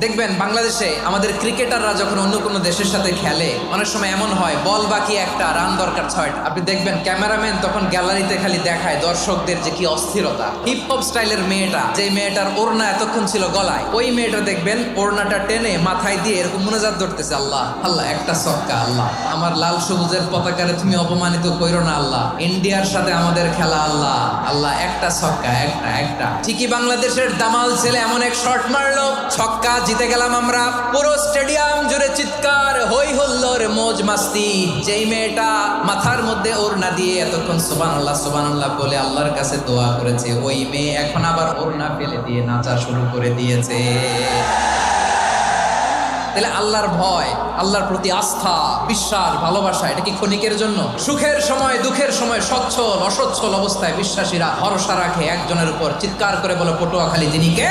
দেখবেন বাংলাদেশে আমাদের ক্রিকেটাররা যখন অন্য কোনো দেশের সাথে খেলে অনেক সময় এমন হয় বল বাকি একটা, রান দরকার 6টা। আপনি দেখবেন ক্যামেরাম্যান তখন গ্যালারিতে খালি দেখায় দর্শকদের যে কি অস্থিরতা। হিপ হপ স্টাইলের মেয়েটা, যে মেয়েটার ওড়না এতক্ষণ ছিল গলায়, ওই মেয়েটা দেখবেন ওড়নাটা টেনে মাথায় দিয়ে এরকম মুনাজাত ধরতেছে, আল্লাহ আল্লাহ একটা ছক্কা, আল্লাহ আমার লাল সবুজের পতাকারে তুমি অপমানিত কইরো না আল্লাহ, ইন্ডিয়ার সাথে আমাদের খেলা আল্লাহ আল্লাহ একটা ছক্কা, একটা। ঠিকই বাংলাদেশের দামাল ছেলে এমন এক শট মারলো, ছক্কা, জিতে গেলাম আমরা। পুরো স্টেডিয়াম জুড়ে চিৎকার, হই হুল্লোড়, মৌজ মাস্তি। যেই মেয়েটা মাথার মধ্যে ওড়না দিয়ে এতক্ষণ সুবহানাল্লাহ বলে আল্লাহর কাছে দোয়া করেছে, ওই মেয়ে এখন আবার ওড়না ফেলে দিয়ে নাচা শুরু করে দিয়েছে। তাহলে আল্লাহর ভয়, আল্লাহর প্রতি আস্থা, বিশ্বাস, ভালোবাসা, এটা কি ক্ষণিকের জন্য? সুখের সময় দুঃখের সময় সচ্ছল অসচ্ছল অবস্থায় বিশ্বাসীরা ভরসা রাখে একজনের উপর। চিৎকার করে বলো পটুয়াখালী যিনি কে?